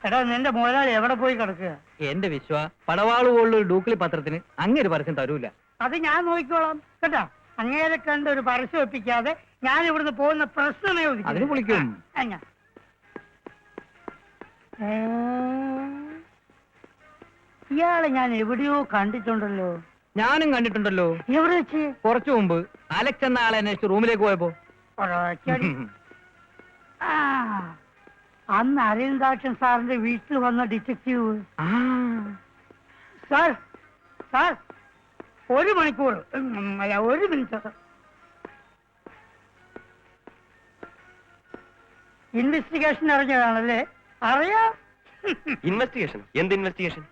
എടാ നിന്റെ മുതലാളി എവിടെ പോയി കിടക്കുക? എന്റെ പടവാളുകളുടെ ഡൂക്കിലി പത്രത്തിന് അങ്ങേര് പരസ്യം തരൂല. അത് ഞാൻ നോക്കിക്കോളാം കേട്ടാ. അങ്ങേരെ കണ്ട് ഒരു പരസ്യം ഒപ്പിക്കാതെ ഞാൻ ഇവിടുന്ന് പോകുന്ന പ്രശ്നമേ അതിന് വിളിക്കും. ഇയാളെ ഞാൻ എവിടെയോ കണ്ടിട്ടുണ്ടല്ലോ. ഞാനും കണ്ടിട്ടുണ്ടല്ലോ. എവിടെ വെച്ച്? കുറച്ചു മുമ്പ് അലക്സ് എന്ന ആളെ അന്വേഷിച്ച് റൂമിലേക്ക് പോയപ്പോ. അന്ന് അരവിന്ദാക്ഷൻ സാറിന്റെ വീട്ടിൽ വന്ന ഡിറ്റക്റ്റീവ്. സാർ സാർ 1 മണിക്കൂർ അല്ല 1 മിനിറ്റ്. ഇൻവെസ്റ്റിഗേഷൻ അറിഞ്ഞതാണല്ലേ? അറിയാം. ഇൻവെസ്റ്റിഗേഷൻ? എന്ത് ഇൻവെസ്റ്റിഗേഷൻ?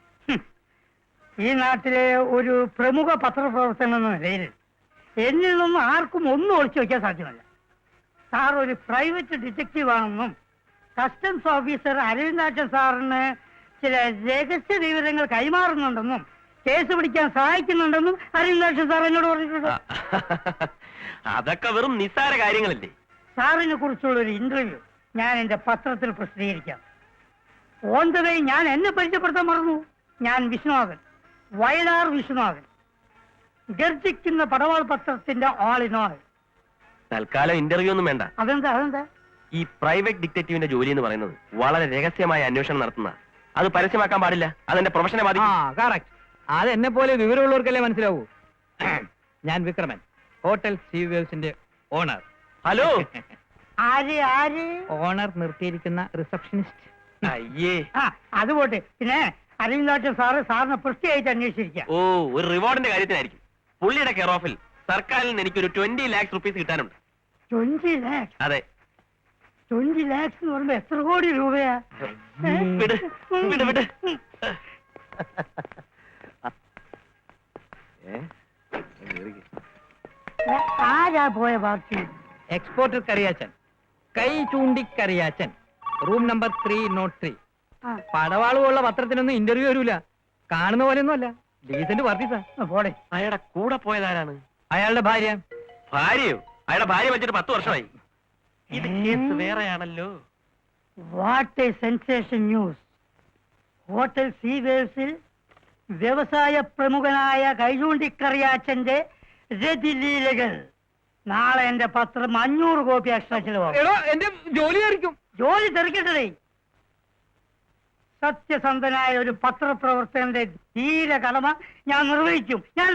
ഈ നാട്ടിലെ ഒരു പ്രമുഖ പത്രപ്രവർത്തകൻ എന്ന നിലയിൽ എന്നിൽ നിന്നും ആർക്കും ഒന്നും ഒളിച്ചു വയ്ക്കാൻ സാധ്യമല്ല. സാർ ഒരു പ്രൈവറ്റ് ഡിറ്റക്റ്റീവ് ആണെന്നും കസ്റ്റംസ് ഓഫീസർ അരവിന്ദാക്ഷൻ സാറിന് ചില രഹസ്യ വിവരങ്ങൾ കൈമാറുന്നുണ്ടെന്നും കേസ് പിടിക്കാൻ സഹായിക്കുന്നുണ്ടെന്നും അരവിന്ദാക്ഷൻ സാർ എന്നോട് പറഞ്ഞിട്ടുണ്ട്. അതൊക്കെ വെറും നിസ്സാര കാര്യങ്ങളല്ലേ? സാറിനെ കുറിച്ചുള്ള ഒരു ഇന്റർവ്യൂ ഞാൻ എന്റെ പത്രത്തിൽ പ്രസിദ്ധീകരിക്കാം. ഓൺ ദ വേ ഞാൻ എന്നെ പരിചയപ്പെടുത്താൻ മറന്നു. ഞാൻ വിശ്വനാഥൻ, വയലാർ വിശ്വനാഥൻ, ഗർജിക്കുന്ന പടവാൾ പത്രത്തിന്റെ ആൾ ഇൻ ആൾ. തൽക്കാലം ഇന്റർവ്യൂ ഒന്നും വേണ്ട. അതെന്താ? ഈ പ്രൈവറ്റ് ഡിറ്റക്റ്റീവിന്റെ ജോലി എന്ന് പറയുന്നത് വളരെ രഹസ്യമായ അന്വേഷണം നടത്തുന്ന, അത് പരസ്യമാക്കാൻ പാടില്ല. അതെന്റെ പ്രൊഫഷനെ ബാധിക്കും. അത് എന്നെ പോലെ വിവരമുള്ളവർക്കല്ലേ മനസ്സിലാവൂ. ഞാൻ വിക്രമൻ, ഹോട്ടൽ സീവേഴ്സിന്റെ ഓണർ. ഹലോ. ആര്? ഓണർ നിർത്തിയിരിക്കുന്ന റിസപ്ഷനിസ്റ്റ്. അയ്യേ, അത് പോട്ടെ. പിന്നെ അരവിന്ദാക്ഷൻ സാറിനെ പ്രത്യേകിച്ച് അന്വേഷിച്ചിരിക്കാം. ഓ, ഒരു റിവാർഡിന്റെ കാര്യത്തിനായിരിക്കും. പുള്ളിയുടെ കെയർ ഓഫിൽ സർക്കാരിൽ നിന്ന് എനിക്കൊരു 20 lakhs rupees കിട്ടാനുണ്ട്. 20 lakhs? അതെ. 20 lakhs എന്ന് പറയുമ്പോ എത്ര കോടി രൂപയാ? വിട് വിട് വിട്. ആരാ പോയ പാർട്ടി? എക്സ്പോർട്ടർ കറിയാച്ചൻ, കൈ ചൂണ്ടിക്കറിയാച്ചൻ, റൂം നമ്പർ 303. പടവാളുള്ള പത്രത്തിനൊന്നും ഇന്റർവ്യൂ വരൂല. കാണുന്ന പോലെയൊന്നും അല്ല. Decent party sir. പോടെ. അയാളുടെ കൂടെ പോയതാരാണ്? അയാളുടെ ഭാര്യ. ഭാര്യയോ? അയാളുടെ ഭാര്യ വെച്ചിട്ട് 10 വർഷമായി. ഇത് കേസ് വേറെയാണല്ലോ. What a sensation news. Hotel സീവേഴ്സിൽ വ്യവസായ പ്രമുഖനായ കൈചൂണ്ടിക്കറിയാച്ചന്റെ രതിലീലകൾ. നാളെ എന്റെ പത്രം 500 കോപ്പി എക്സ്ട്രാ ചിലവാകും. എന്റെ ജോലി ആയിരിക്കും. ജോലി തെറിക്കട്ടെ. സത്യസന്ധനായ ഒരു പത്രപ്രവർത്തകന്റെ ധീര കടമ ഞാൻ നിർവഹിക്കും. ഞാൻ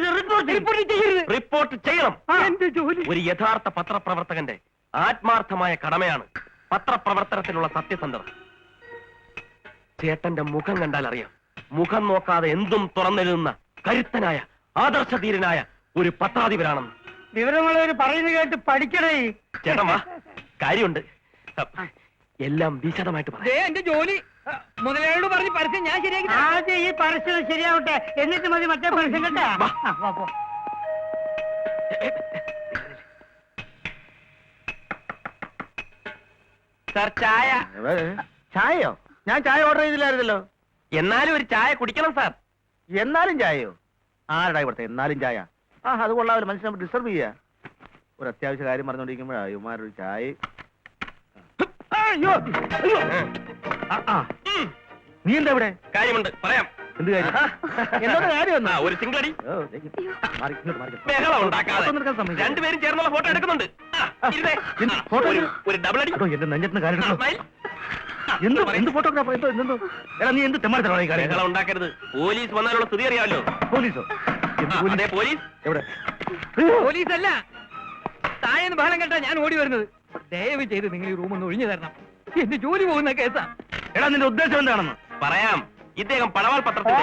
റിപ്പോർട്ട് ചെയ്യണം. എന്റെ ജോലി ഒരു യഥാർത്ഥ പത്രപ്രവർത്തകന്റെ ആത്മാർത്ഥമായ കടമയാണ് പത്രപ്രവർത്തനത്തിലുള്ള സത്യസന്ധത. ചേട്ടന്റെ മുഖം കണ്ടാൽ അറിയാം. മുഖം നോക്കാതെ എന്തും തുറന്നെഴുതുന്ന കരുത്തനായ ആദർശധീരനായ ഒരു പത്രാധിപരാണെന്ന്. വിവരമുള്ളവര് പറയുന്നത് കേട്ട് പഠിക്കണേ. ചേട്ടൻ വാ, കാര്യമുണ്ട്. എല്ലാം വിശദമായിട്ട് പറയാം. എന്റെ ജോലി മുതലാളിയോട് പറഞ്ഞ് പരസ്യം ഞാൻ ശരിയാക്കി. ആദ്യം ഈ പരസ്യം ശരിയാവട്ടെ, എന്നിട്ട് മതി മറ്റേ പരസ്യം കേട്ടാ. സാർ, ചായ. ചായയോ? ഞാൻ ചായ ഓർഡർ ചെയ്തില്ലായിരുന്നല്ലോ. എന്നാലും ഒരു ചായ കുടിക്കണം സാർ. എന്നാലും ചായയോ? ആരടാ ഇവിടുത്തെ എന്നാലും ചായ? അത് കൊള്ളാവില്ല. മനുഷ്യനെ ഡിസ്റ്റർബ് ചെയ്യാ. ഒരു അത്യാവശ്യ കാര്യം പറഞ്ഞോണ്ടിരിക്കുമ്പോഴാ ഇവന്മാരൊരു ചായ. നീ എന്താ ഇവിടെ? കാര്യമുണ്ട്, പറയാം. എന്ത് കാര്യം? എന്നോട് കാര്യം ഒരു സിംഗിളടി. ബഹളം ഉണ്ടാക്കാതെ രണ്ടുപേരും ചേർന്നുള്ള ഫോട്ടോ എടുക്കുന്നുണ്ട്. ഒരു ഡബിൾ അടി. എന്റെ നെഞ്ചത്തിന് കാര്യം. എന്ത് ഫോട്ടോഗ്രാഫർ? എന്തോ എടാ, നീ എന്ത് തെമ്മാടത്തരാണ് ഈ കാര്യം? ബഹളം ഉണ്ടാക്കരുത്. പോലീസ് വന്നാലുള്ള സ്ഥിതി അറിയാമല്ലോ. പോലീസോ? പോലീസ് എവിടെ? പോലീസല്ല, താഴേന്ന് ബഹളം കേട്ടാ ഞാൻ ഓടി വരുന്നത്. ദയവ് ചെയ്ത് നിങ്ങൾ ഈ റൂം ഒന്ന് ഒഴിഞ്ഞു തരണം. എന്റെ ജോലി പോകുന്ന കേസാ. എടാ, നിന്റെ ഉദ്ദേശം എന്താണെന്ന് പറയാം. ഇദ്ദേഹം പടവാൾ പത്രത്തിന്റെ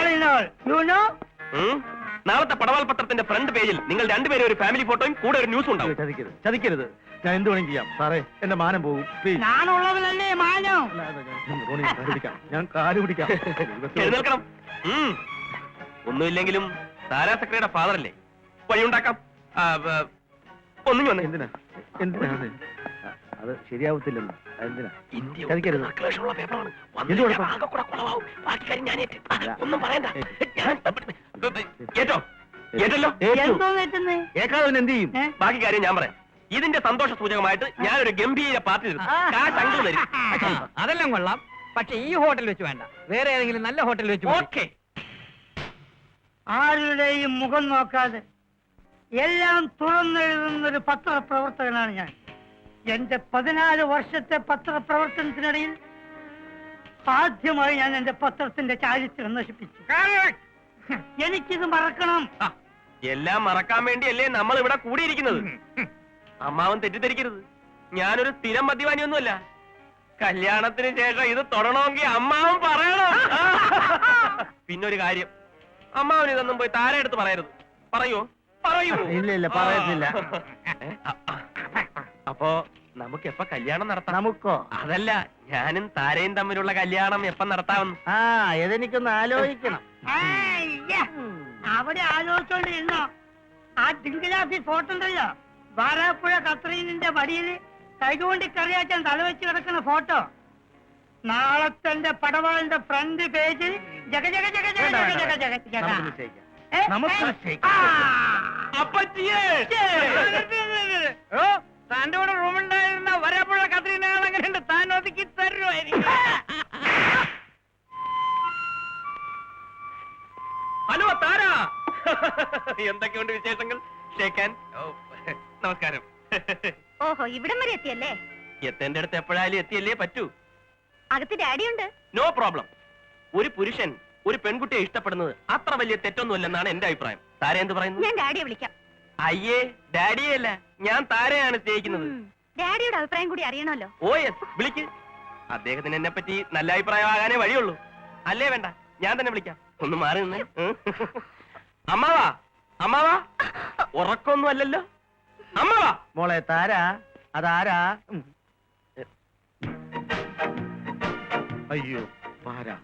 നാളത്തെ പടവാൾ പത്രത്തിന്റെ ഫ്രണ്ട് പേജിൽ നിങ്ങൾ രണ്ടുപേരും ഒരു ഫാമിലി ഫോട്ടോയും കൂടെ ഒരു ന്യൂസ് ഉണ്ടാവും. ചതിക്കരുത്. ഞാൻ എന്ത് വേണമെങ്കിലും ചെയ്യാം സാറേ. എന്റെ മാനം പോകും. ഞാനുള്ളവനല്ലേ മാനം. ഞാൻ കാല് പിടിക്കാം. എഴുന്നേൽക്കണം. ഒന്നുമില്ലെങ്കിലും താരാ സെക്രട്ടറിയുടെ ഫാദർ അല്ലേ? വഴിയുണ്ടാക്കാം. ഒന്നും എന്തിനാ? അത് ശരിയാവത്തില്ലെന്ന്. എന്തിനാ? ചതിക്കരുത്. എന്ത് ചെയ്യും? ബാക്കി കാര്യം ഞാൻ പറയാം. ഇതിന്റെ സന്തോഷ സൂചകമായിട്ട് ഞാനൊരു ഗംഭീര പാർട്ടി തരും. അതെല്ലാം കൊള്ളാം. പക്ഷെ ഈ ഹോട്ടൽ വെച്ച് വേണ്ട, വേറെ ഏതെങ്കിലും നല്ല ഹോട്ടൽ വെച്ച് മതി. ഓക്കെ. ആരുടെയും മുഖം നോക്കാതെ എല്ലാം തുറന്നെഴുതുന്ന ഒരു പത്രപ്രവർത്തകനാണ് ഞാൻ. എന്റെ 14 വർഷത്തെ പത്രപ്രവർത്തനത്തിനിടയിൽ ആദ്യമായി ഞാൻ എന്റെ പത്രത്തിന്റെ ചാരിത്രം നശിപ്പിച്ചു. എനിക്കിത് മറക്കണം. ആ, എല്ലാം മറക്കാൻ വേണ്ടിയല്ലേ നമ്മൾ ഇവിടെ കൂടിയിരിക്കുന്നത്. അമ്മാവൻ തെറ്റിദ്ധരിക്കരുത്, ഞാനൊരു സ്ഥിരം മദ്യപാനിയൊന്നുമല്ല. കല്യാണത്തിന് ശേഷം ഇത് തൊടണമെങ്കിൽ അമ്മാവൻ പറയണം. പിന്നൊരു കാര്യം, അമ്മാവൻ ഇതൊന്നും പോയി താര എടുത്ത് പറയരുത്. പറയൂ, പറയൂ. ഇല്ല പറയത്തില്ല. അപ്പോ നമുക്ക് എപ്പ കല്യാണം നടത്താം? നമുക്കോ? അതല്ല, ഞാനും താരയും തമ്മിലുള്ള കല്യാണം എപ്പം നടത്താമെന്ന്. ആ ഇതെനിക്കൊന്ന് ആലോചിക്കണം. അവിടെ ആലോചിച്ചോണ്ടിരുന്നോ? ആ ഡിങ്കിലാഫി ഫോട്ടോ ഉണ്ടല്ലോ, വാരാപ്പുഴ കത്രീനിന്റെ വടിയിൽ കൈകൊണ്ട് കറിയാക്കാൻ തലവെച്ച് കിടക്കുന്ന ഫോട്ടോ. നാളത്തെ പടവാളിന്റെ ഫ്രണ്ട് പേജിൽ ജഗ ജഗ ജഗ ജഗ ജഗ ജഗ ജഗ ജഗ. നമുക്ക് നിശ്ചയിക്കാം. ഏ? നമുക്ക് ഏ? നിശ്ചയിക്കാം. അപ്പച്ചിയേ! ഓ, താന്റെ കൂടെ റൂമുണ്ടായിരുന്ന വരാപ്പുഴ കത്രീനകൾ എങ്ങനെയുണ്ട്? താൻ ഒതുക്കി തരുമായിരിക്കും. ഹലോ താര, എന്തൊക്കെയുണ്ട് വിശേഷങ്ങൾ? ഷേക്കാൻ. നമസ്കാരം. ഓഹോ, ഇവിടം വരെ എത്തിയല്ലേ? എത്തേണ്ട അടുത്ത് എപ്പോഴായാലും എത്തിയല്ലേ പറ്റൂ. അകത്ത് ഡാഡിയുണ്ട്. No problem. ഒരു പുരുഷൻ ഒരു പെൺകുട്ടിയെ ഇഷ്ടപ്പെടുന്നത് അത്ര വലിയ തെറ്റൊന്നുമല്ലെന്നാണ് എന്റെ അഭിപ്രായം. താര എന്ത് പറയുന്നു? ഞാൻ ഡാഡിയെ വിളിക്കാം. അയ്യേ, ഡാഡിയെ അല്ല, ഞാൻ താരയാണ് സ്നേഹിക്കുന്നത്. ഡാഡിയുടെ അഭിപ്രായം കൂടി അറിയണമല്ലോ. ഓ യെസ്, വിളിക്ക്. അദ്ദേഹത്തിന് എന്നെ പറ്റി നല്ല അഭിപ്രായമാകാനേ വഴിയുള്ളൂ. അല്ലേ വേണ്ട, ഞാൻ തന്നെ വിളിക്കാം. ഒന്ന് മാറി നിന്ന്. അമ്മാവാ, അമ്മാവാ, ഉറക്കൊന്നും അല്ലല്ലോ. അമ്മാവാ. മോളെ താര, അതാരാ? അയ്യോ ആരാ?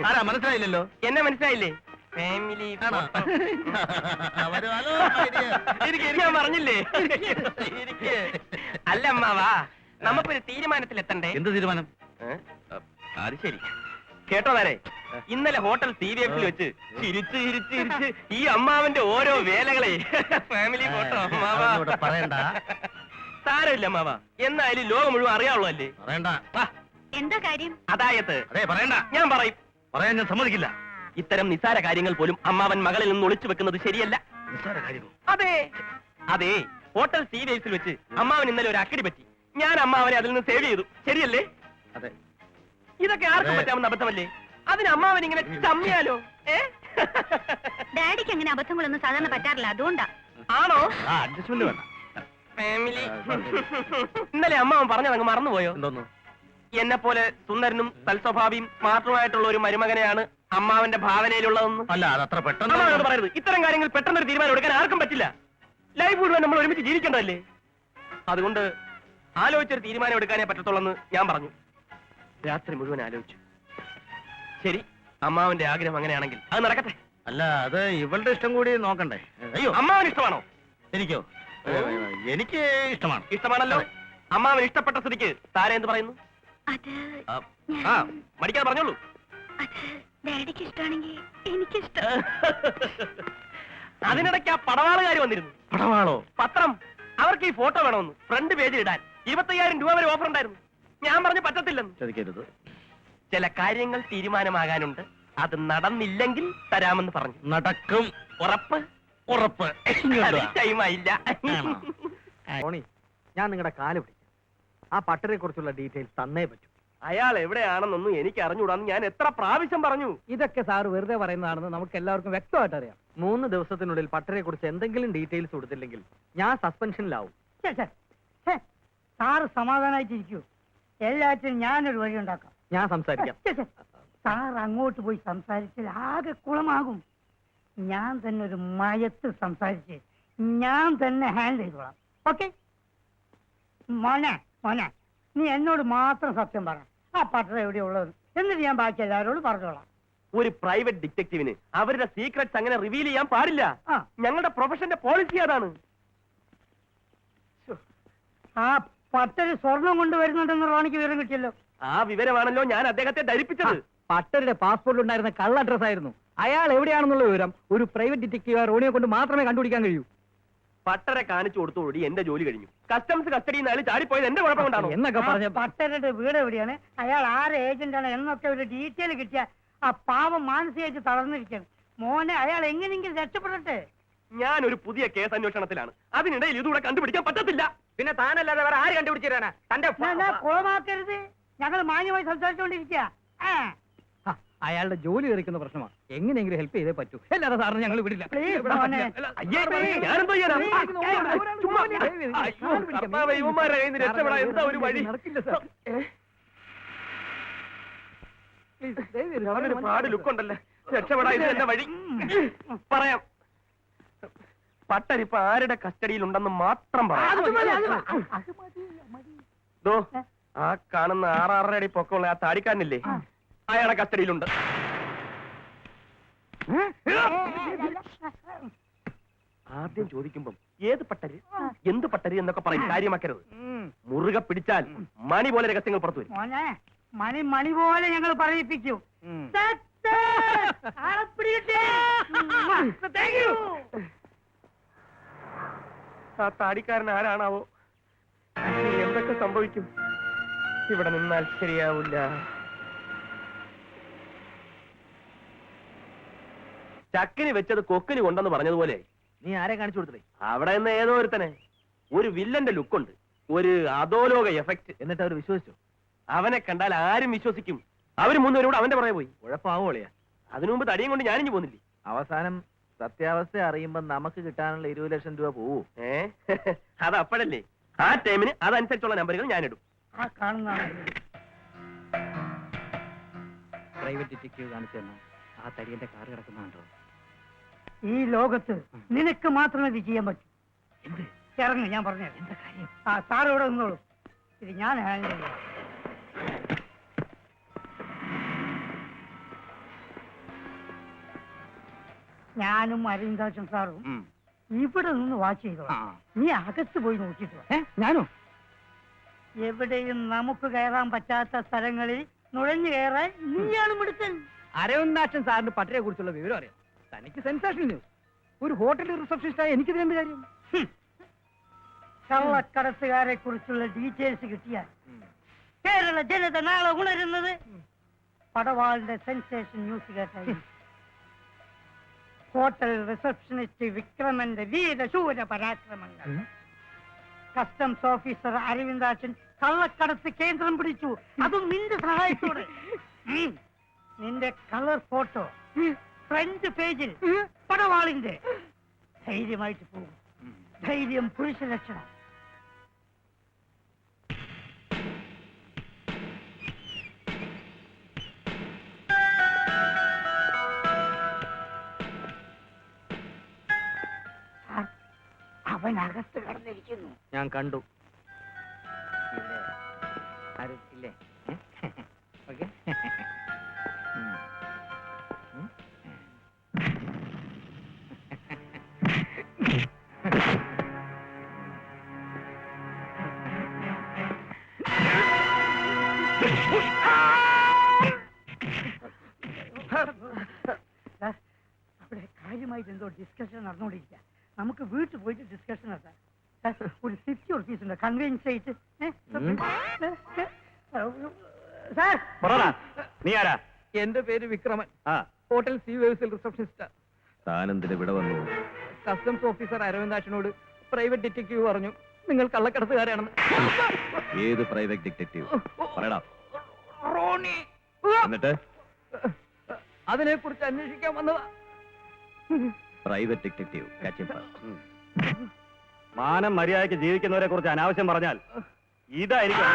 ആരാ മനസ്സിലായില്ലല്ലോ. എന്നെ മനസ്സിലായില്ലേ? ഫാമിലി ആണോ? വരുവാലോ, ഞാൻ പറഞ്ഞില്ലേ? അല്ല അമ്മാവാ, നമുക്കൊരു തീരുമാനത്തിലെത്തണ്ടേ? എന്ത് തീരുമാനം? അത് ശരി. കേട്ടോ താരേ, ഇന്നലെ ഹോട്ടൽ CVF-ൽ വെച്ച് ചിരിച്ച് ചിരിച്ച് ചിരിച്ച് ഈ അമ്മാവന്റെ ഓരോ വേലകളെ ഫാമിലി ഫോട്ടോ അമ്മാവാ. അതൊന്നും ഇവിടെ പറയണ്ട. സാരമില്ല അമ്മാവാ, എന്നായാലും ലോകം മുഴുവൻ അറിയാവുള്ളൂ അല്ലേ? പറയണ്ട. വാ. എന്താ കാര്യം? അതായത് അതെ പറയണ്ട. ഞാൻ പറയും. പറയാൻ ഞാൻ സമ്മതിക്കില്ല. ഇത്തരം നിസ്സാര കാര്യങ്ങൾ പോലും അമ്മാവൻ മകളിൽ നിന്ന് ഒളിച്ചു വെക്കുന്നത് ശരിയല്ല. നിസ്സാര കാര്യമോ? അതെ അതെ, ഹോട്ടൽ CVF-ൽ വെച്ച് അമ്മാവൻ ഇന്നലെ ഒരു അക്കടി പറ്റി. ഞാൻ അമ്മാവനെ അതിൽ നിന്ന് സേവ് ചെയ്തു. ശരിയല്ലേ? അതെ. ഇതൊക്കെ ആർക്കും പറ്റാവുന്ന അബദ്ധമല്ലേ? അതിന് അമ്മാവൻ ഇങ്ങനെ ചമ്മിയാലോ? ഡാഡിക്ക് അങ്ങനെ അബദ്ധങ്ങളൊന്നും സാധാരണ പറ്റാറില്ല, അതുകൊണ്ടാ. ആണോ? ആ അഡ്ജസ്റ്റ്മെന്റ് വേണ്ട. ഫാമിലി. ഇന്നലെ അമ്മാവൻ പറഞ്ഞത് അങ്ങ് മറന്നുപോയോ? എന്തോന്നു? എന്നെ പോലെ സുന്ദരനും തൽസ്വഭാവിയും സ്മാർട്ടുമായിട്ടുള്ള ഒരു മരുമകനെയാണ് അമ്മാവന്റെ ഭാവനയിലുള്ളതെന്ന്. അല്ല അതത്ര പെട്ടെന്ന് അമ്മാവനോട് പറയരുത്. ഇത്തരം കാര്യങ്ങൾ പെട്ടെന്നൊരു തീരുമാനം എടുക്കാൻ ആർക്കും പറ്റില്ല. ലൈഫ് മുഴുവൻ നമ്മൾ ഒരുമിച്ച് ജീവിക്കേണ്ടതല്ലേ? അതുകൊണ്ട് ആലോചിച്ചൊരു തീരുമാനം എടുക്കാനേ പറ്റത്തുള്ളെന്ന് ഞാൻ പറഞ്ഞു. രാത്രി മുഴുവൻ ആലോചിച്ചു. ശരി, അമ്മാവന്റെ ആഗ്രഹം അങ്ങനെയാണെങ്കിൽ അത് നടക്കട്ടെ. അല്ല അത് ഇവളുടെ ഇഷ്ടം കൂടി നോക്കണ്ടേ? അയ്യോ അമ്മാവൻ ഇഷ്ടമാണോ? എനിക്കോ? എനിക്ക് ഇഷ്ടമാണ്. ഇഷ്ടമാണല്ലോ. അമ്മാവൻ ഇഷ്ടപ്പെട്ട സ്ഥിതിക്ക് താര എന്ത് പറയുന്നു? അത് ആ, മടിക്കാതെ പറഞ്ഞോളൂ. അത് ഡാഡിക്ക് ഇഷ്ടമാണെങ്കിൽ എനിക്കിഷ്ടം. അതിനിടയ്ക്ക് ആ പടവാളുകാർ വന്നിരുന്നു. പടവാളോ? പത്രം. അവർക്ക് ഈ ഫോട്ടോ വേണമെന്ന് ഫ്രണ്ട് പേജിൽ ഇടാൻ 25,000 രൂപ വരെ ഓഫർ ഉണ്ടായിരുന്നു. ഞാൻ പറഞ്ഞു പറ്റത്തില്ലെന്ന്. ചതിക്കരുത്. ചില കാര്യങ്ങൾ തീരുമാനമാകാനുണ്ട്, അത് നടന്നില്ലെങ്കിൽ തരാമെന്ന് പറഞ്ഞു. നടക്കും. ഉറപ്പ്? ഉറപ്പ്. ടൈമായില്ല. ടോണി, ഞാൻ നിങ്ങളുടെ കാല് പിടിക്കാം. ആ പട്ടരെ കുറിച്ചുള്ള ഡീറ്റെയിൽസ് തന്നേ പറ്റൂ. അയാൾ എവിടെയാണെന്നൊന്നും എനിക്ക് അറിഞ്ഞുകൂടാന്ന് ഞാൻ എത്ര പ്രാവശ്യം പറഞ്ഞു. ഇതൊക്കെ സാറ് വെറുതെ പറയുന്നതാണെന്ന് നമുക്ക് എല്ലാവർക്കും വ്യക്തമായിട്ട് അറിയാം. 3 ദിവസത്തിനുള്ളിൽ പട്ടരെ കുറിച്ച് എന്തെങ്കിലും ഡീറ്റെയിൽസ് കൊടുത്തില്ലെങ്കിൽ ഞാൻ സസ്പെൻഷനിലാവും. സാറ് സമാധാനായിട്ടിരിക്കൂ. എല്ലാറ്റിനും ഞാനൊരു വഴി ഉണ്ടാക്കാം. ഞാൻ സംസാരിക്കാം. സാർ അങ്ങോട്ട് പോയി സംസാരിച്ചാൽ ആകെ കുളമാകും. ഞാൻ തന്നെ ഒരു മയത്ത് സംസാരിച്ച് ഞാൻ തന്നെ ഹാൻഡിൽ ചെയ്തോളാം. ഓക്കെ? മോനെ മോനെ, നീ എന്നോട് മാത്രം സത്യം പറ. ആ പട്ടണം എവിടെയുള്ളത് എന്നിട്ട് ഞാൻ ബാക്കി എല്ലാവരോടും പറഞ്ഞോളാം. ഒരു പ്രൈവറ്റ് ഡിറ്റക്റ്റീവിന് അവരുടെ സീക്രട്സ് അങ്ങനെ റിവീൽ ചെയ്യാൻ പാടില്ല. ആ. ഞങ്ങളുടെ പ്രൊഫഷന്റെ പോളിസി അതാണ്. ആ പട്ടര് സ്വർണം കൊണ്ടുവരുന്നുണ്ടെന്ന് റോണിക്ക് വിവരം കിട്ടിയല്ലോ. ആ വിവരമാണല്ലോ ഞാൻ അദ്ദേഹത്തെ ധരിപ്പിച്ചത്. പട്ടരുടെ പാസ്പോർട്ടിൽ ഉണ്ടായിരുന്ന കള്ള അഡ്രസ് ആയിരുന്നു. അയാൾ എവിടെയാണെന്നുള്ള വിവരം ഒരു പ്രൈവറ്റ് ഡിറ്റക്റ്റീവ് റോണിയെ കൊണ്ട് മാത്രമേ കണ്ടുപിടിക്കാൻ കഴിയൂ. പട്ടരെ കാണിച്ചു കൊടുത്തോടി എന്റെ ജോലി കഴിഞ്ഞു. കസ്റ്റംസ് കസ്റ്റഡിയിൽ നിന്ന് അയാൾ ചാടിപ്പോയത് എന്റെ കുഴപ്പം കൊണ്ടാണോ? എന്നൊക്കെ പറഞ്ഞ പട്ടരുടെ വീട് എവിടെയാണ്, അയാൾ ആരെ ഏജന്റാണ് എന്നൊക്കെ ഒരു ഡീറ്റെയിൽ കിട്ടിയ ആ പാവം മാനസികമായിട്ട് തളർന്നിരിക്കുകയാണ്. മോനെ അയാൾ എങ്ങനെയെങ്കിലും രക്ഷപ്പെടട്ടെ. ഞാനൊരു പുതിയ കേസ് അന്വേഷണത്തിലാണ്. അതിനിടയിൽ ഇതുകൂടെ കണ്ടുപിടിക്കാൻ പറ്റത്തില്ല. പിന്നെ താനല്ലാതെ വേറെ ആര് കണ്ടുപിടിച്ചിരാനാ? തന്റെ കുളമാക്കരുത്, ഞങ്ങൾ മാന്യമായി സംസാരിച്ചുകൊണ്ടിരിക്കുക. അയാളുടെ ജോലി തെറിക്കുന്ന പ്രശ്നമാണ്. എങ്ങനെയെങ്കിലും ഹെൽപ്പ് ചെയ്തേ പറ്റൂ. എല്ലാതെ സാറിന് ഞങ്ങൾ വിടില്ല. Please, മോനെ. അയ്യേ, ഞാനെന്തോ ചെയ്യാനാ? ചുമ്മാ. അയ്യോ, കർത്താവേ, ഇവന്മാരുടെ കയ്യിൽ നിന്ന് രക്ഷപ്പെടാൻ എന്താ ഒരു വഴി? അവനൊരു പാട് ലുക്കുണ്ടല്ലേ. രക്ഷപ്പെടാൻ ഇത് എന്റെ വഴി. പറയാം. പട്ടരിപ്പ ആരുടെ കസ്റ്റഡിയിലുണ്ടെന്ന് മാത്രം പറയാം. ദോ, ആ കാണുന്ന 6-6 അടി പൊക്കമുള്ള ആ താടിക്കാരനില്ലേ, അയാളെ കസ്റ്റഡിയിലുണ്ട്. ആദ്യം ചോദിക്കുമ്പം ഏത് പട്ടര്, എന്ത് പട്ടര് എന്നൊക്കെ പറയും. കാര്യമാക്കരുത്. മുറുകെ പിടിച്ചാൽ മണി പോലെ രഹസ്യങ്ങൾ പുറത്തു വരും. മോനെ, മണി പോലെ ഞങ്ങൾ പറയിപ്പിക്കും. സത്ത്! ആളെ പിടികിട്ടി. Thank you. ആ താടിക്കാരൻ ആരാണാവോ? ഇനി എന്തൊക്കെ സംഭവിക്കും? ഇവിടെ നിന്നാൽ ശരിയാവില്ല. ചക്കിന് വെച്ചത് കൊക്കിന് കൊണ്ടെന്ന് പറഞ്ഞതുപോലെ നീ ആരെ കാണിച്ചു കൊടുത്തേ? അവിടെ നിന്ന് ഏതോ ഒരുത്തനെ ഒരു വില്ലന്റെ ലുക്കുണ്ട്, ഒരു അധോലോക എഫക്ട്. എന്നിട്ട് അവർ വിശ്വസിച്ചു? അവനെ കണ്ടാൽ ആരും വിശ്വസിക്കും. അവര് 3 പേരും കൂടെ അവന്റെ പുറകെ പോയി. ഉഴപ്പാവോളിയാ. അതിനു മുമ്പ് തടിയും കൊണ്ട് ഞാനിഞ്ഞു പോന്നില്ലേ. അവസാനം സത്യാവസ്ഥ അറിയുമ്പോ നമുക്ക് കിട്ടാനുള്ള 20 ലക്ഷം രൂപ പോവൂ. അത് അപ്പോഴല്ലേ. ആ ടൈമിന് അതനുസരിച്ചുള്ള നമ്പറുകൾ ഞാനിടും. ആ കാണുന്നതാണ്. പ്രൈവറ്റ് ഡിറ്റക്റ്റീവ് കാണിച്ചു തന്നെ ആ തടിയന്റെ കാറ് കിടക്കുന്നുണ്ടോ? ഈ ലോകത്ത് നിനക്ക് മാത്രമേ ഇത് ചെയ്യാൻ പറ്റൂ. എന്ത്? ഇറങ്ങ്, ഞാൻ പറഞ്ഞു. എന്താ കാര്യം? ആ സാർ ഇവിടെ നിന്നോളൂ, ഇത് ഞാൻ ഹാൻഡിൽ ചെയ്യാം. ഞാനും അരവിന്ദാക്ഷൻ സാറും ഇവിടെ നിന്ന് വാച്ച് ചെയ്തോളാം. നീ അകത്ത് പോയി നോക്കിയിട്ട് വാ. ഞാനോ? എവിടെയും നമുക്ക് കയറാൻ പറ്റാത്ത സ്ഥലങ്ങളിൽ നുഴഞ്ഞു കയറാൻ നീയാണ് മിടുക്കൻ. അരവിന്ദാക്ഷൻ സാറിന്റെ പട്ടരെ കുറിച്ചുള്ള വിവരം അറിയാം. തനിക്ക് സെൻസേഷൻ ന്യൂസ്. ഒരു ഹോട്ടലിൽ റിസപ്ഷനിസ്റ്റായി എനിക്ക് എന്ത് കാര്യം? കള്ളക്കടത്തുകാരെ കുറിച്ചുള്ള ഡീറ്റെയിൽസ് കിട്ടിയാൽ കേരള ജനത നാളെ ഉണരുന്നത് പടവാളിന്റെ സെൻസേഷൻ ന്യൂസ് കേട്ടായി. ഹോട്ടൽ റിസപ്ഷനിസ്റ്റ് വിക്രമന്റെ വീരശൂര പരാക്രമങ്ങൾ. കസ്റ്റംസ് ഓഫീസർ അരവിന്ദാക്ഷൻ കള്ളക്കടത്ത് കേന്ദ്രം പിടിച്ചു, അതും നിന്റെ സഹായത്തോടെ. നിന്റെ കളർ ഫോട്ടോ ഫ്രണ്ട് പേജിൽ പടവാളിന്റെ. ധൈര്യമായിട്ട് പോകും. ധൈര്യം പുരുഷ ലക്ഷണം. അവൻ അകത്ത് കടന്നിരിക്കുന്നു. ഞാൻ കണ്ടു. ഇല്ലേ? ഓക്കെ. അവിടെ കാര്യമായിട്ട് എന്തോ ഡിസ്കഷൻ നടന്നുകൊണ്ടിരിക്കുക. നമുക്ക് വീട്ടിൽ പോയിട്ട് ഡിസ്കഷൻ നടത്താം. ഒരു 50 റുപ്പീസ് ഉണ്ട്, കൺവീനിയൻസ് ആയിട്ട്. സാർ, നീ ആരാ? എന്റെ പേര് വിക്രമൻ. ഹോട്ടൽ സീ വേവ്സിൽ റിസപ്ഷനിസ്റ്റ്. താനെന്തിന് ഇവിടെ വന്നു? കസ്റ്റംസ് ഓഫീസർ അരവിന്ദാക്ഷനോട് പ്രൈവറ്റ് ഡിറ്റക്റ്റീവ് പറഞ്ഞു നിങ്ങൾ കള്ളക്കടത്തുകാരാണെന്ന്. ഏത് പ്രൈവറ്റ് ഡിറ്റക്റ്റീവ്? പറയടാ. റോണി. എന്നിട്ട് അതിനെ കുറിച്ച് അന്വേഷിക്കാൻ വന്നതാ. പ്രൈവറ്റ് ഡിറ്റക്റ്റീവ് മാനം മര്യാദയ്ക്ക് ജീവിക്കുന്നവരെ കുറിച്ച് അനാവശ്യം പറഞ്ഞാൽ ഇതായിരിക്കും